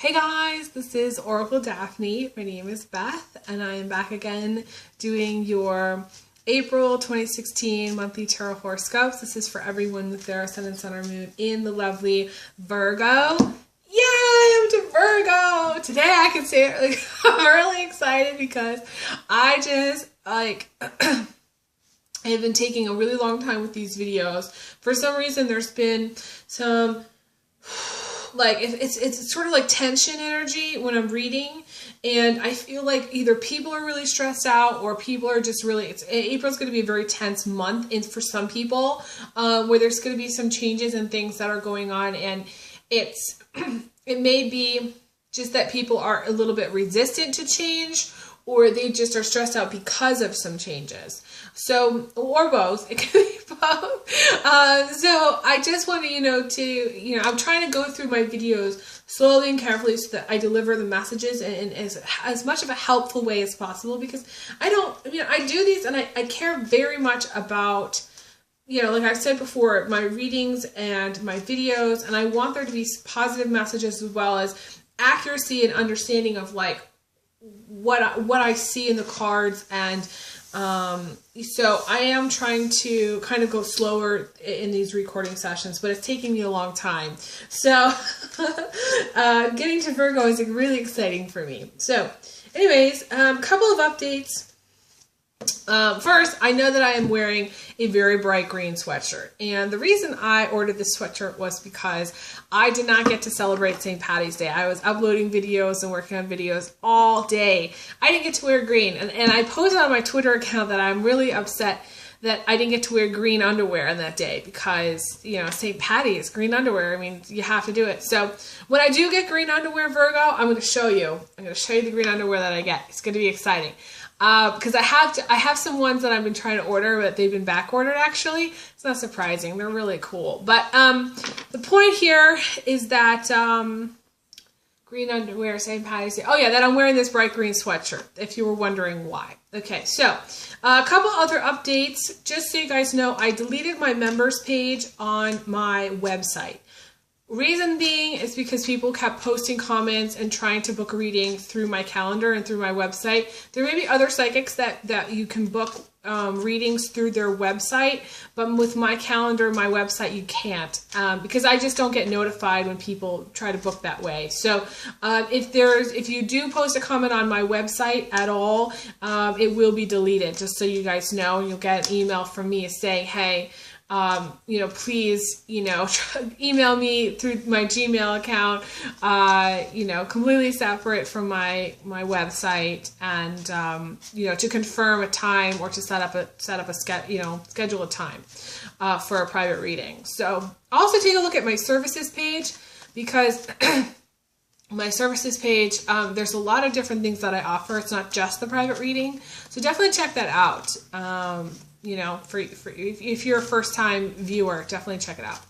Hey guys, this is Oracle Daphne. My name is Beth, and I am back again doing your April 2016 monthly tarot horoscopes. This is for everyone with their ascendant, sun, or moon in the lovely Virgo. Yay, I'm to Virgo! Today I can say it, like, I'm really excited because I just, like, I have been taking a really long time with these videos. For some reason, there's been some, like, it's sort of like tension energy when I'm reading, and I feel like either people are really stressed out or people are just really, April's going to be a very tense month for some people, where there's going to be some changes and things that are going on, and it may be just that people are a little bit resistant to change, or they just are stressed out because of some changes. So, or both. It can be both. So I just want to, I'm trying to go through my videos slowly and carefully so that I deliver the messages in as much of a helpful way as possible, because I do these and I care very much about, like I said before, my readings and my videos, and I want there to be positive messages as well as accuracy and understanding of, like, what I see in the cards. And so I am trying to kind of go slower in these recording sessions, but it's taking me a long time. So getting to Virgo is really exciting for me. So anyways, couple of updates. First, I know that I am wearing a very bright green sweatshirt, and the reason I ordered this sweatshirt was because I did not get to celebrate St. Patty's Day. I was uploading videos and working on videos all day. I didn't get to wear green, and I posted on my Twitter account that I'm really upset that I didn't get to wear green underwear on that day because, St. Patty's, green underwear, I mean, you have to do it. So when I do get green underwear, Virgo, I'm going to show you. I'm going to show you the green underwear that I get. It's going to be exciting. Because I have some ones that I've been trying to order, but they've been back ordered actually. It's not surprising. They're really cool. But the point here is that green underwear, St. Patty's Day. Oh yeah, that I'm wearing this bright green sweatshirt, if you were wondering why. Okay, so a couple other updates. Just so you guys know, I deleted my members page on my website. Reason being is because people kept posting comments and trying to book a reading through my calendar and through my website. There may be other psychics that you can book readings through their website, but with my calendar, my website, you can't, because I just don't get notified when people try to book that way. So if you do post a comment on my website at all, it will be deleted, just so you guys know. You'll get an email from me saying, hey, please, email me through my Gmail account, completely separate from my website, and, to confirm a time or to schedule a time, for a private reading. So also take a look at my services page, because my services page, there's a lot of different things that I offer. It's not just the private reading. So definitely check that out. If you're a first-time viewer, definitely check it out.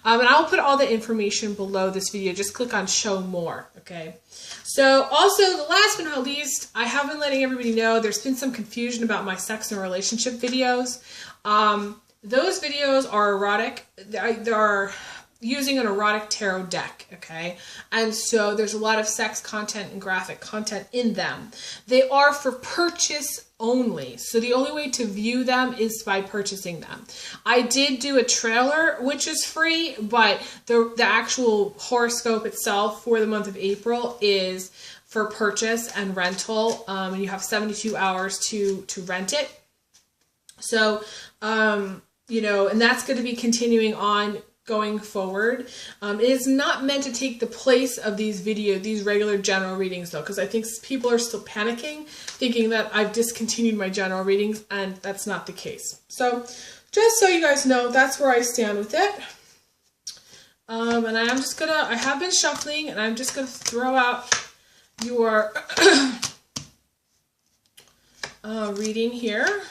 And I'll put all the information below this video. Just click on Show More, okay? So, also, the last but not least, I have been letting everybody know there's been some confusion about my sex and relationship videos. Those videos are erotic. They're using an erotic tarot deck, okay? And so there's a lot of sex content and graphic content in them. They are for purchase only. So the only way to view them is by purchasing them. I did do a trailer, which is free, but the actual horoscope itself for the month of April is for purchase and rental, and you have 72 hours to rent it. So, and that's going to be continuing on going forward. It is not meant to take the place of these regular general readings, though, because I think people are still panicking, thinking that I've discontinued my general readings, and that's not the case. So just so you guys know, that's where I stand with it. And I have been shuffling, and I'm just gonna throw out your reading here.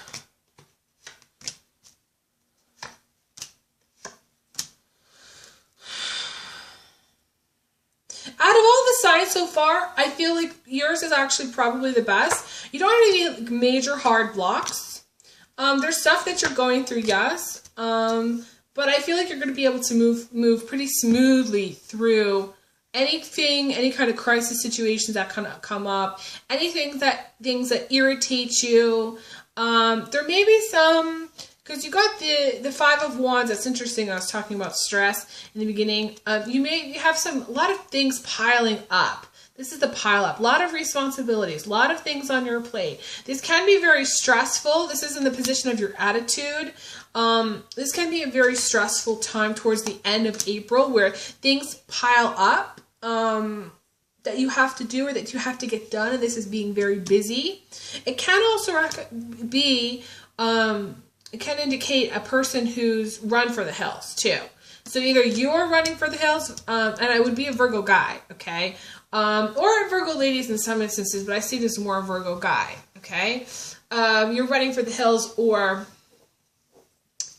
Out of all the signs so far, I feel like yours is actually probably the best. You don't have any major hard blocks. There's stuff that you're going through, yes. But I feel like you're going to be able to move pretty smoothly through anything, any kind of crisis situations that kind of come up, things that irritate you. There may be some, because you got the Five of Wands. That's interesting. I was talking about stress in the beginning. You may have a lot of things piling up. This is the pile up. A lot of responsibilities, a lot of things on your plate. This can be very stressful. This is in the position of your attitude. This can be a very stressful time towards the end of April where things pile up that you have to do or that you have to get done. And this is being very busy. It can also be, it can indicate a person who's run for the hills too. So either you're running for the hills, and I would be a Virgo guy, okay? Or Virgo ladies in some instances, but I see this more a Virgo guy, okay? You're running for the hills, or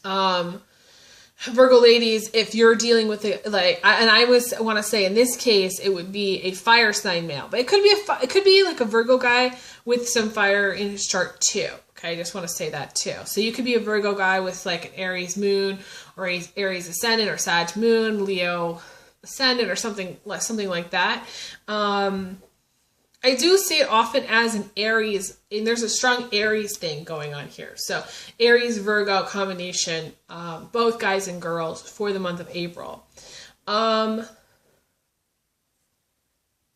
Virgo ladies, if you're dealing with it, like, and I want to say in this case, it would be a fire sign male, but it could be like a Virgo guy with some fire in his chart too. Okay, I just want to say that too. So you could be a Virgo guy with like an Aries moon, or Aries ascendant, or Sag moon, Leo ascendant, or something like that. I do see it often as an Aries, and there's a strong Aries thing going on here. So Aries, Virgo combination, both guys and girls for the month of April.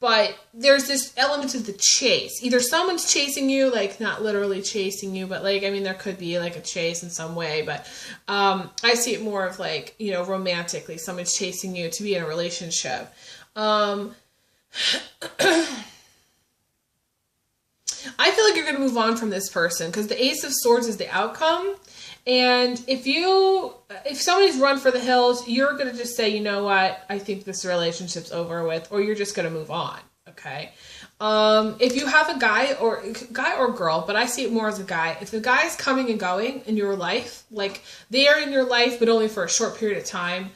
But there's this element of the chase. Either someone's chasing you, like not literally chasing you, but like, I mean, there could be like a chase in some way, but I see it more of like, you know, romantically, someone's chasing you to be in a relationship. I feel like you're going to move on from this person because the Ace of Swords is the outcome. And if somebody's run for the hills, you're going to just say, you know what, I think this relationship's over with, or you're just going to move on. Okay. If you have a guy or girl, but I see it more as a guy, if the guy's coming and going in your life, like they are in your life, but only for a short period of time,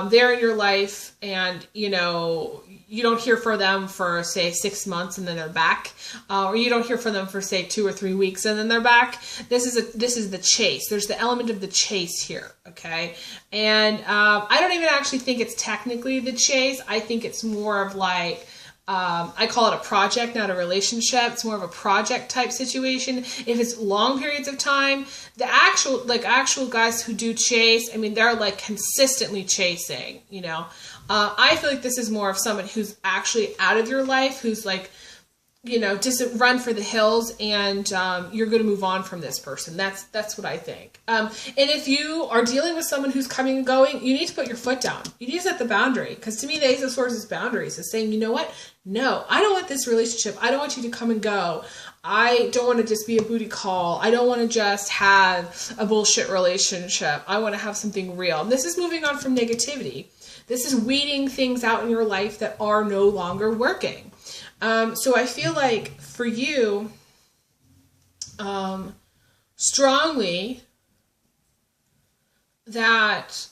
they're in your life and, you know, you don't hear from them for say 6 months and then they're back, or you don't hear from them for say 2 or 3 weeks and then they're back. This is the chase. There's the element of the chase here. Okay. And, I don't even actually think it's technically the chase. I think it's more of like, I call it a project, not a relationship. It's more of a project type situation. If it's long periods of time, the actual guys who do chase, I mean, they're like consistently chasing, you know. I feel like this is more of someone who's actually out of your life, who's like, you know, just run for the hills, and you're going to move on from this person. That's what I think. And if you are dealing with someone who's coming and going, you need to put your foot down. You need to set the boundary, because to me, the Ace of Swords is boundaries. It's saying, you know what? No, I don't want this relationship. I don't want you to come and go. I don't want to just be a booty call. I don't want to just have a bullshit relationship. I want to have something real. And this is moving on from negativity. This is weeding things out in your life that are no longer working. So I feel like for you, strongly, that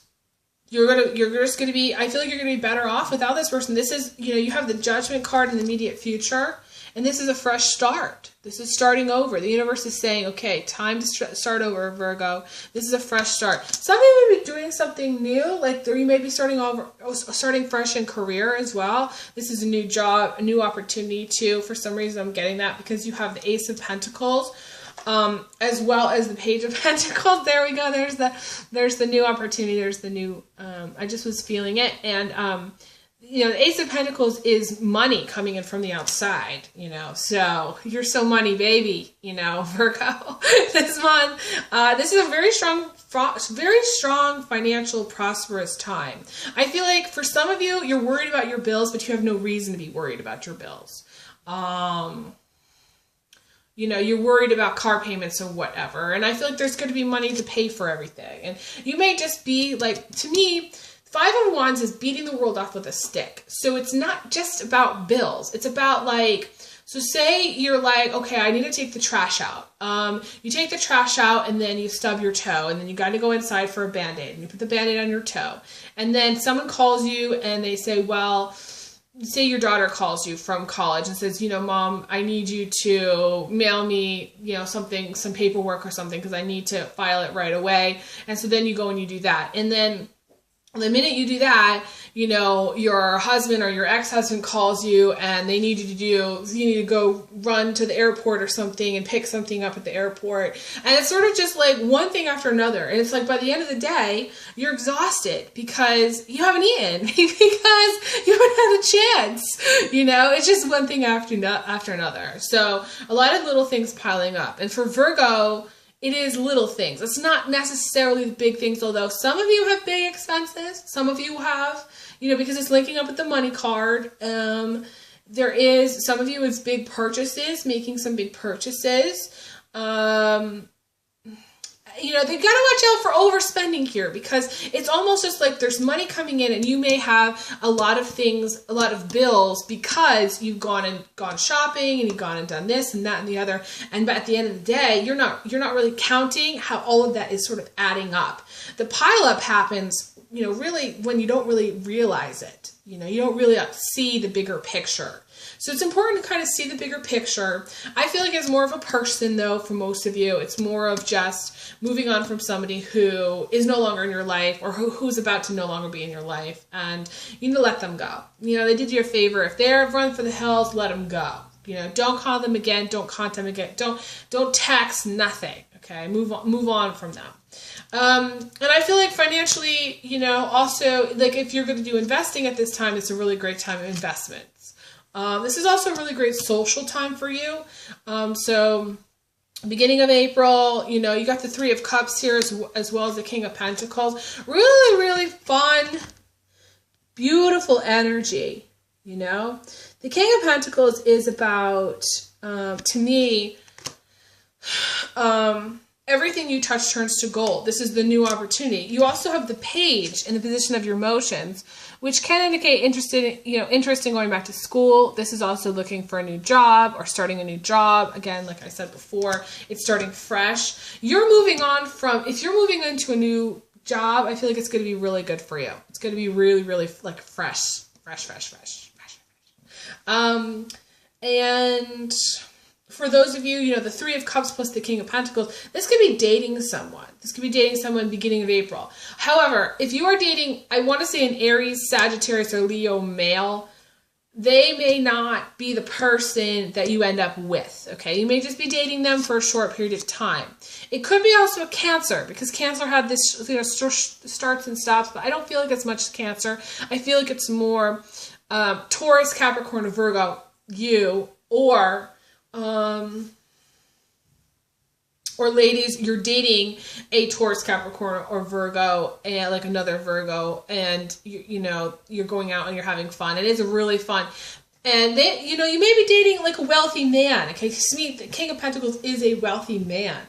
you're just gonna be, I feel like you're gonna be better off without this person. This is, you know, you have the Judgment card in the immediate future, and this is a fresh start. This is starting over. The universe is saying, okay, time to start over, Virgo. This is a fresh start. Some of you may be doing something new, like you may be starting fresh in career as well. This is a new job, a new opportunity too. For some reason, I'm getting that because you have the Ace of Pentacles, as well as the Page of Pentacles. There we go. There's the new opportunity. There's the new, I just was feeling it. And, you know, the Ace of Pentacles is money coming in from the outside, you know, so you're so money, baby, you know, Virgo, this month. This is a very strong financial prosperous time. I feel like for some of you, you're worried about your bills, but you have no reason to be worried about your bills. You know, you're worried about car payments or whatever. And I feel like there's going to be money to pay for everything. And you may just be like, to me, Five of Wands is beating the world off with a stick. So it's not just about bills. It's about like, so say you're like, okay, I need to take the trash out. You take the trash out and then you stub your toe and then you got to go inside for a Band-Aid and you put the Band-Aid on your toe. And then someone calls you and they say, well, say your daughter calls you from college and says, you know, Mom, I need you to mail me, you know, some paperwork or something because I need to file it right away. And so then you go and you do that. And then The minute you do that, you know, your husband or your ex-husband calls you and they need you need to go run to the airport or something and pick something up at the airport. And it's sort of just like one thing after another. And it's like by the end of the day, you're exhausted because you haven't eaten, because you haven't had a chance. You know, it's just one thing after another. So a lot of little things piling up. And for Virgo, it is little things. It's not necessarily the big things, although some of you have big expenses. Some of you have, you know, because it's linking up with the money card. There is, some of you it's big purchases, making some big purchases. You know, they've got to watch out for overspending here, because it's almost just like there's money coming in and you may have a lot of things, a lot of bills, because you've gone shopping and you've gone and done this and that and the other. But at the end of the day, you're not really counting how all of that is sort of adding up. The pile up happens, you know, really when you don't really realize it. You know, you don't really see the bigger picture. So it's important to kind of see the bigger picture. I feel like it's more of a person, though, for most of you. It's more of just moving on from somebody who is no longer in your life, or who's about to no longer be in your life. And you need to let them go. You know, they did you a favor. If they're running for the hills, let them go. You know, don't call them again. Don't contact them again. Don't text, nothing. Okay, move on from them. And I feel like financially, you know, also, like if you're going to do investing at this time, it's a really great time of investments. This is also a really great social time for you. So beginning of April, you know, you got the Three of Cups here as well as the King of Pentacles. Really, really fun, beautiful energy, you know. The King of Pentacles is about, to me, everything you touch turns to gold. This is the new opportunity. You also have the Page in the position of your emotions, which can indicate interest in going back to school. This is also looking for a new job or starting a new job. Again, like I said before, it's starting fresh. You're moving on from, if you're moving into a new job, I feel like it's going to be really good for you. It's going to be really, really like fresh. And for those of you, you know, the Three of Cups plus the King of Pentacles, this could be dating someone. This could be dating someone beginning of April. However, if you are dating, I want to say an Aries, Sagittarius, or Leo male, they may not be the person that you end up with, okay? You may just be dating them for a short period of time. It could be also a Cancer, because Cancer had this, you know, starts and stops, but I don't feel like it's much Cancer. I feel like it's more Taurus, Capricorn, or Virgo, you, or ladies, you're dating a Taurus, Capricorn, or Virgo, and like another Virgo, and you know, you're going out and you're having fun. It is really fun. And they, you know, you may be dating like a wealthy man. Okay, to me, the King of Pentacles is a wealthy man.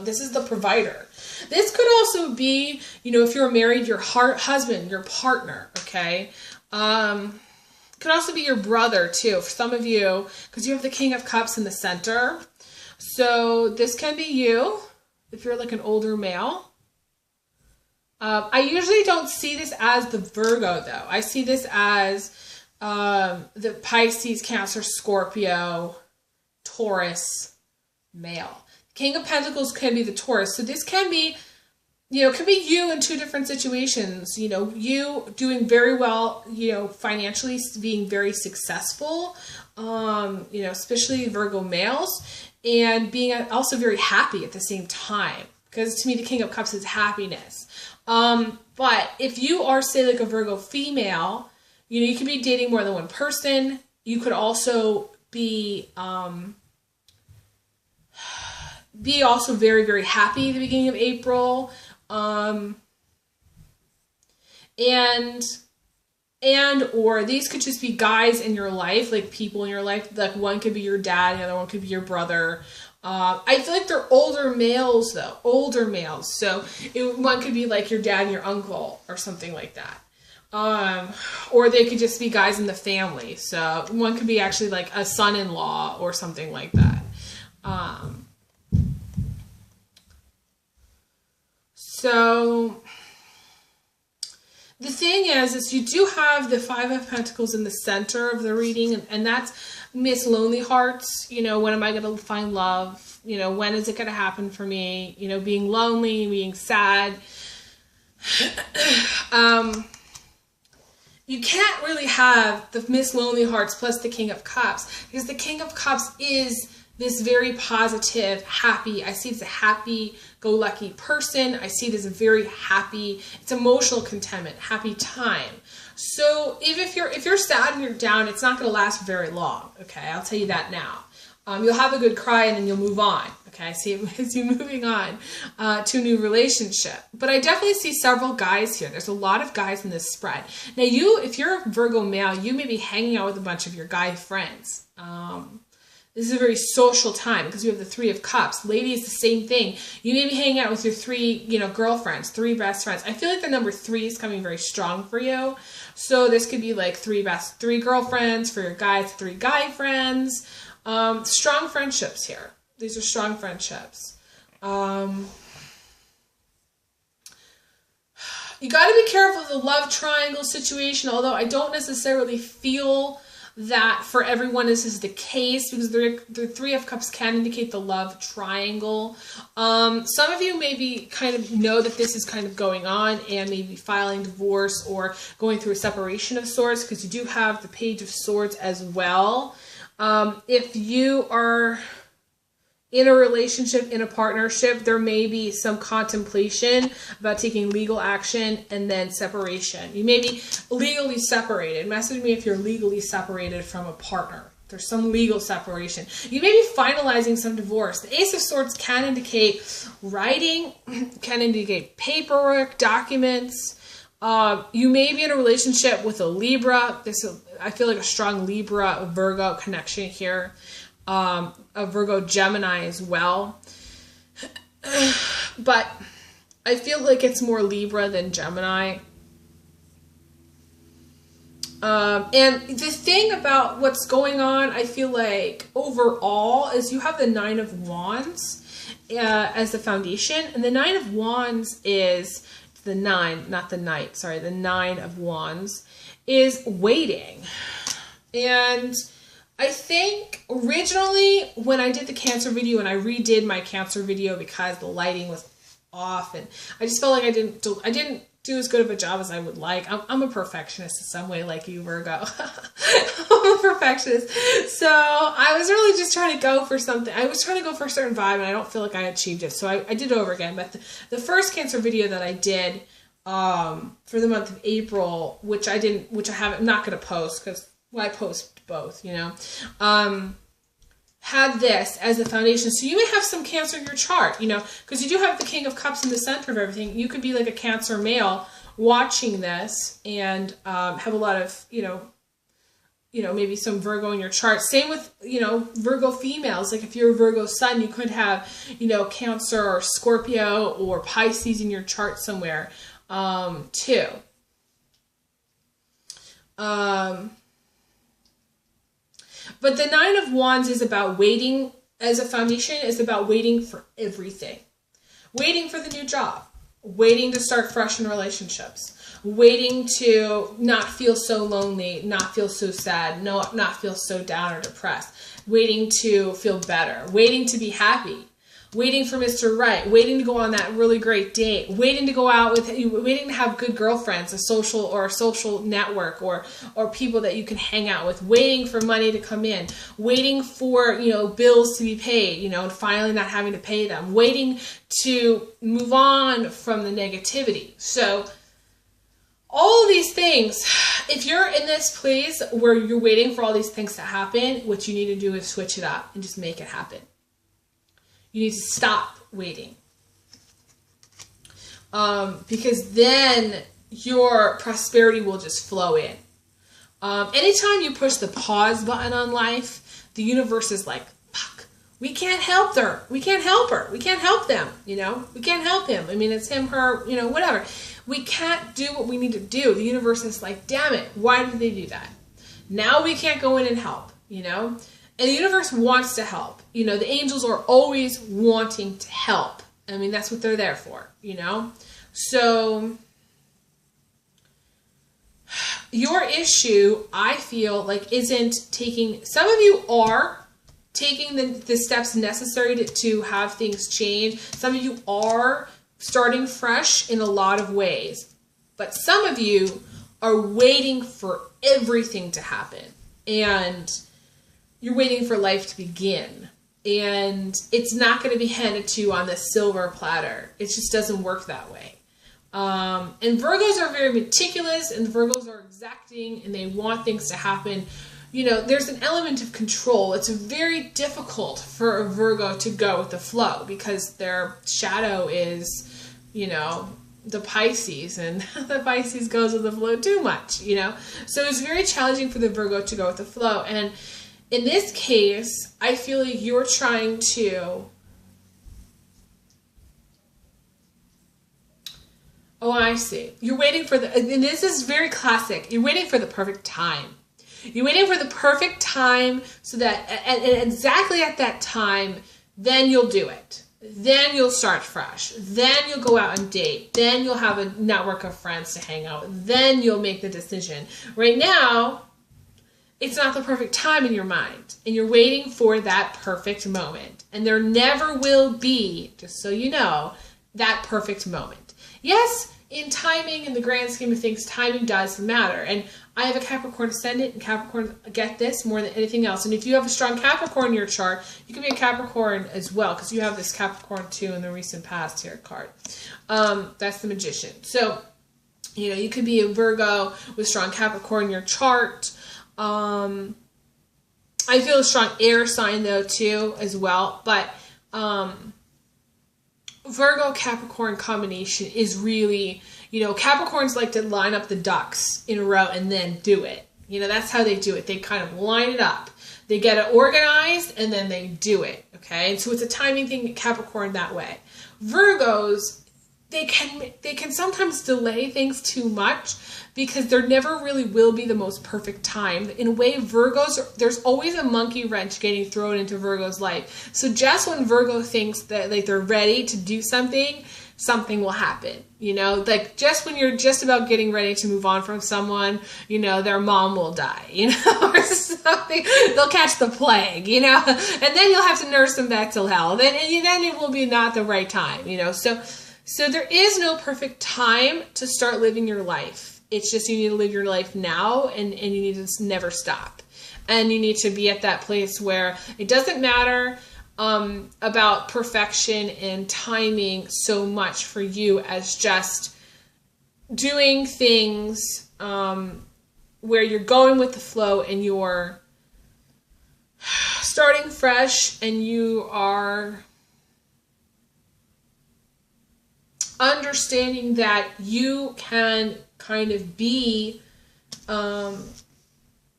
This is the provider. This could also be, you know, if you're married, your husband, your partner, okay? Could also be your brother too, for some of you, because you have the King of Cups in the center. So this can be you, if you're like an older male. I usually don't see this as the Virgo, though. I see this as the Pisces, Cancer, Scorpio, Taurus male. King of Pentacles can be the Taurus. So this can be, you know, it could be you in two different situations. You know, you doing very well, you know, financially, being very successful, you know, especially Virgo males, and being also very happy at the same time. Because to me, the King of Cups is happiness. But if you are, say, like a Virgo female, you know, you could be dating more than one person. You could also be also very, very happy at the beginning of April. Or these could just be guys in your life, like people in your life. Like one could be your dad, the other one could be your brother. I feel like they're older males, though. Older males. So one could be like your dad and your uncle or something like that. Or they could just be guys in the family. So one could be actually like a son-in-law or something like that. So the thing is you do have the Five of Pentacles in the center of the reading, and that's Miss Lonely Hearts. You know, when am I going to find love? You know, when is it going to happen for me? You know, being lonely, being sad. You can't really have the Miss Lonely Hearts plus the King of Cups, because the King of Cups is this very positive, happy, I see it as a happy-go-lucky person. I see it as a very happy, it's emotional contentment, happy time. So if you're sad and you're down, it's not going to last very long, okay? I'll tell you that now. You'll have a good cry and then you'll move on, okay? I see you moving on to a new relationship. But I definitely see several guys here. There's a lot of guys in this spread. Now if you're a Virgo male, you may be hanging out with a bunch of your guy friends. This is a very social time because you have the Three of Cups. Ladies, the same thing. You may be hanging out with your three, girlfriends, three best friends. I feel like the number 3 is coming very strong for you. So this could be like three girlfriends for your guys, 3 guy friends. Strong friendships here. These are strong friendships. You got to be careful of the love triangle situation, although I don't necessarily feel that for everyone this is the case, because the 3 of Cups can indicate the love triangle. Some of you maybe kind of know that this is kind of going on and maybe filing divorce or going through a separation of sorts, because you do have the Page of Swords as well. If you are in a relationship, in a partnership, there may be some contemplation about taking legal action and then separation. You may be legally separated. Message me if you're legally separated from a partner. There's some legal separation. You may be finalizing some divorce. The Ace of Swords can indicate writing, can indicate paperwork, documents. You may be in a relationship with a Libra. I feel like a strong Libra Virgo connection here. A Virgo Gemini as well. But I feel like it's more Libra than Gemini. And the thing about what's going on, I feel like overall, is you have the 9 of Wands as the foundation. And the 9 of Wands is the 9, not the Knight, sorry, the 9 of Wands is waiting. And I think originally when I did the Cancer video, and I redid my Cancer video because the lighting was off, and I just felt like I didn't do as good of a job as I would like. I'm a perfectionist in some way, like you, Virgo. I'm a perfectionist. So I was really just trying to go for something. I was trying to go for a certain vibe, and I don't feel like I achieved it. So I did it over again. But the first Cancer video that I did for the month of April, which I haven't, I'm not going to post because I post both, had this as a foundation. So you may have some Cancer in your chart, because you do have the King of Cups in the center of everything. You could be like a Cancer male watching this and have a lot of, maybe some Virgo in your chart. Same with, Virgo females. Like if you're a Virgo sun, you could have, Cancer or Scorpio or Pisces in your chart somewhere too. But the 9 of Wands is about waiting as a foundation, is about waiting for everything. Waiting for the new job. Waiting to start fresh in relationships. Waiting to not feel so lonely, not feel so sad, not feel so down or depressed. Waiting to feel better. Waiting to be happy. Waiting for Mr. Right, waiting to go on that really great date, waiting to go out with, waiting to have good girlfriends, a social network, or people that you can hang out with, waiting for money to come in, waiting for, bills to be paid, and finally not having to pay them, waiting to move on from the negativity. So all of these things, if you're in this place where you're waiting for all these things to happen, what you need to do is switch it up and just make it happen. You need to stop waiting. Because then your prosperity will just flow in. Anytime you push the pause button on life, the universe is like, fuck, we can't help her. We can't help her. We can't help them, We can't help him. I mean, it's him, her, whatever. We can't do what we need to do. The universe is like, damn it, why did they do that? Now we can't go in and help, And the universe wants to help. The angels are always wanting to help. I mean, that's what they're there for, So your issue, I feel like, isn't taking, some of you are taking the steps necessary to have things change. Some of you are starting fresh in a lot of ways. But some of you are waiting for everything to happen, and you're waiting for life to begin. And it's not going to be handed to you on this silver platter. It just doesn't work that way. And Virgos are very meticulous, and Virgos are exacting, and they want things to happen. You know, there's an element of control. It's very difficult for a Virgo to go with the flow because their shadow is, you know, the Pisces, and the Pisces goes with the flow too much, you know. So it's very challenging for the Virgo to go with the flow. And in this case, I feel like you're trying to... Oh, I see. You're waiting for the... And this is very classic. You're waiting for the perfect time. You're waiting for the perfect time so that... And exactly at that time, then you'll do it. Then you'll start fresh. Then you'll go out and date. Then you'll have a network of friends to hang out with. Then you'll make the decision. Right now... It's not the perfect time in your mind, and you're waiting for that perfect moment. And there never will be, just so you know, that perfect moment. Yes, in timing, in the grand scheme of things, timing does matter. And I have a Capricorn ascendant, and Capricorn get this more than anything else. And if you have a strong Capricorn in your chart, you can be a Capricorn as well, because you have this Capricorn too in the recent past here card. That's the Magician. So, you know, you could be a Virgo with strong Capricorn in your chart. I feel a strong air sign though too as well, but Virgo Capricorn combination is really, you know, Capricorns like to line up the ducks in a row and then do it. You know, that's how they do it. They kind of line it up. They get it organized and then they do it. Okay, and so it's a timing thing. Capricorn that way. Virgos, they can sometimes delay things too much, because there never really will be the most perfect time. In a way, Virgos, there's always a monkey wrench getting thrown into Virgo's life. So just when Virgo thinks that like they're ready to do something, something will happen. You know, like just when you're just about getting ready to move on from someone, you know, their mom will die, you know, or something. They'll catch the plague, you know, and then you'll have to nurse them back till hell. Then it will be not the right time, you know. So there is no perfect time to start living your life. It's just you need to live your life now, and you need to never stop. And you need to be at that place where it doesn't matter about perfection and timing so much for you as just doing things where you're going with the flow and you're starting fresh and you are understanding that you can kind of be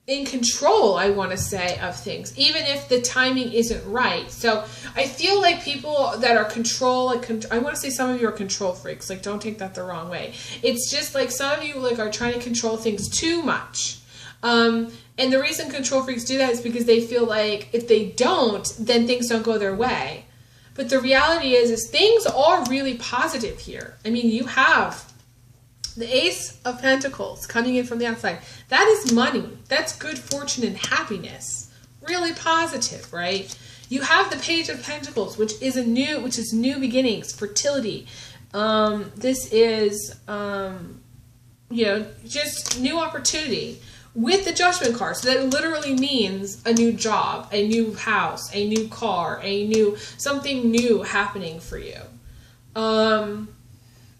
in control, I want to say, of things, even if the timing isn't right. So I feel like people that are control, like I want to say some of you are control freaks, like don't take that the wrong way. It's just like some of you like are trying to control things too much. And the reason control freaks do that is because they feel like if they don't, then things don't go their way. But the reality is things are really positive here. I mean, you have the Ace of Pentacles coming in from the outside. That is money. That's good fortune and happiness. Really positive, right? You have the Page of Pentacles, which is new beginnings, fertility. This is, you know, just new opportunity with the Judgment card. So that literally means a new job, a new house, a new car, something new happening for you.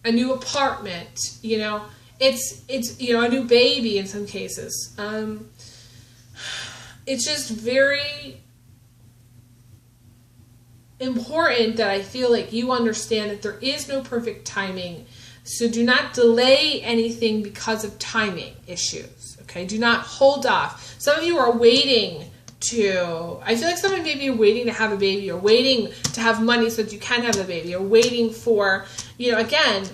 A new apartment, you know, it's, you know, a new baby in some cases. It's just very important that I feel like you understand that there is no perfect timing. So do not delay anything because of timing issues. Okay. Do not hold off. Some of you are waiting I feel like some of you may be waiting to have a baby, or waiting to have money so that you can have the baby, or waiting for, you know, again,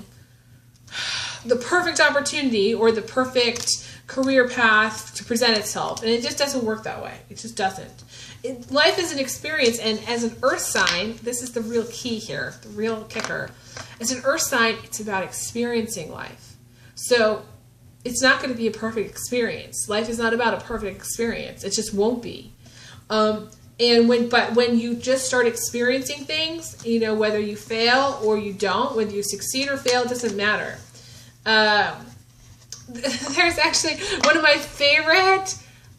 the perfect opportunity or the perfect career path to present itself. And it just doesn't work that way. It just doesn't. Life is an experience, and as an earth sign, this is the real key here, the real kicker. As an earth sign, it's about experiencing life. So it's not going to be a perfect experience. Life is not about a perfect experience. It just won't be. And And when you just start experiencing things, you know, whether you fail or you don't, whether you succeed or fail, it doesn't matter. There's actually one of my favorite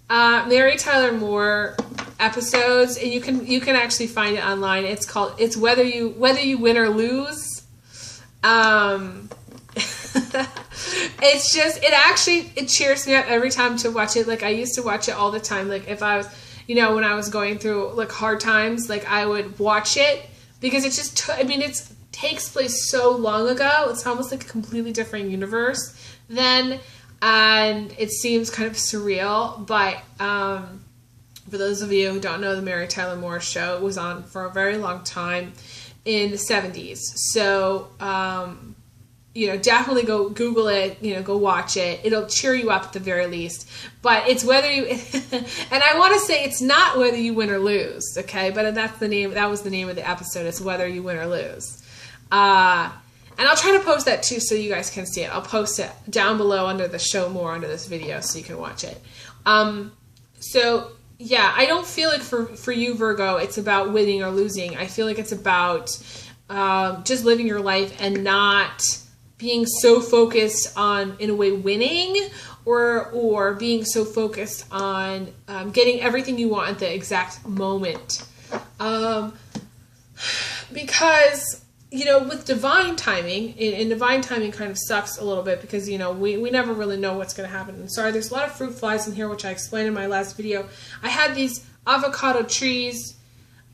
Mary Tyler Moore episodes, and you can actually find it online. It's whether you win or lose. It's just, it cheers me up every time to watch it. Like, I used to watch it all the time. Like, if I was, you know, when I was going through like hard times, like I would watch it because it just, it takes place so long ago. It's almost like a completely different universe then, and it seems kind of surreal. But for those of you who don't know, the Mary Tyler Moore Show was on for a very long time in the 70s. So, you know, definitely go Google it, you know, go watch it. It'll cheer you up at the very least. But it's whether you, and I want to say it's not whether you win or lose, okay? But that was the name of the episode. It's whether you win or lose. And I'll try to post that too so you guys can see it. I'll post it down below under the show more under this video so you can watch it. So yeah, I don't feel like for you, Virgo, it's about winning or losing. I feel like it's about just living your life and not being so focused on, in a way, winning or being so focused on getting everything you want at the exact moment. Because, you know, with divine timing, and divine timing kind of sucks a little bit because, you know, we never really know what's going to happen. And sorry, there's a lot of fruit flies in here, which I explained in my last video. I had these avocado trees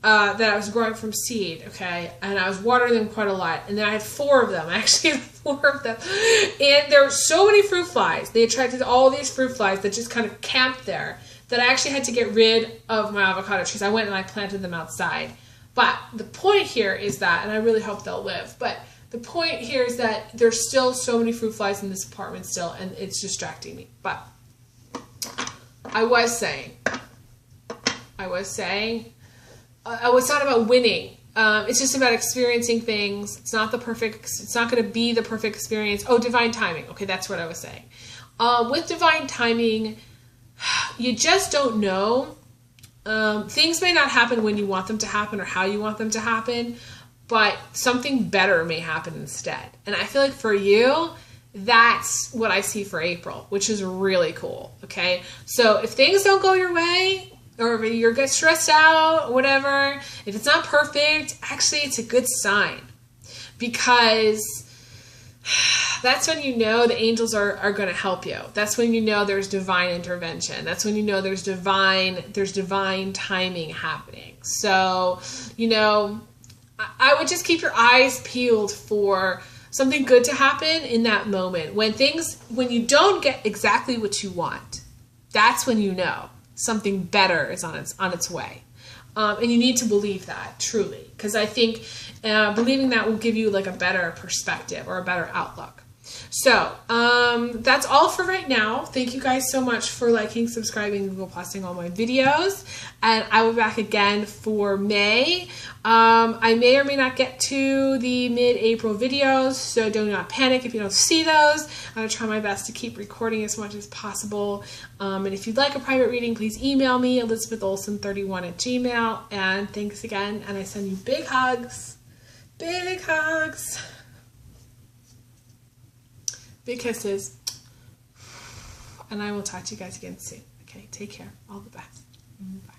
that I was growing from seed, okay, and I was watering them quite a lot, and then I had 4 of them. I actually had 4 of them, and there were so many fruit flies. They attracted all these fruit flies that just kind of camped there that I actually had to get rid of my avocado trees. I went and I planted them outside. But the point here is that, and I really hope they'll live, but the point here is that there's still so many fruit flies in this apartment still, and it's distracting me. But I was saying, it's not about winning. It's just about experiencing things. It's not going to be the perfect experience. Oh, divine timing. Okay, that's what I was saying. With divine timing, you just don't know. Things may not happen when you want them to happen or how you want them to happen, but something better may happen instead. And I feel like for you, that's what I see for April, which is really cool. Okay, so if things don't go your way, or if you get stressed out, whatever, if it's not perfect, actually it's a good sign, because that's when you know the angels are going to help you. That's when you know there's divine intervention. That's when you know there's divine timing happening. So, you know, I would just keep your eyes peeled for something good to happen in that moment. When you don't get exactly what you want, that's when you know something better is on its way. And you need to believe that, truly. Because I think believing that will give you like a better perspective or a better outlook. So, that's all for right now. Thank you guys so much for liking, subscribing, and Google Plusing all my videos. And I will be back again for May. I may or may not get to the mid-April videos, so do not panic if you don't see those. I'm going to try my best to keep recording as much as possible. And if you'd like a private reading, please email me, elizabetholson31@gmail.com. And thanks again, and I send you big hugs. Big hugs. Big kisses. And I will talk to you guys again soon. Okay, take care. All the best. Bye.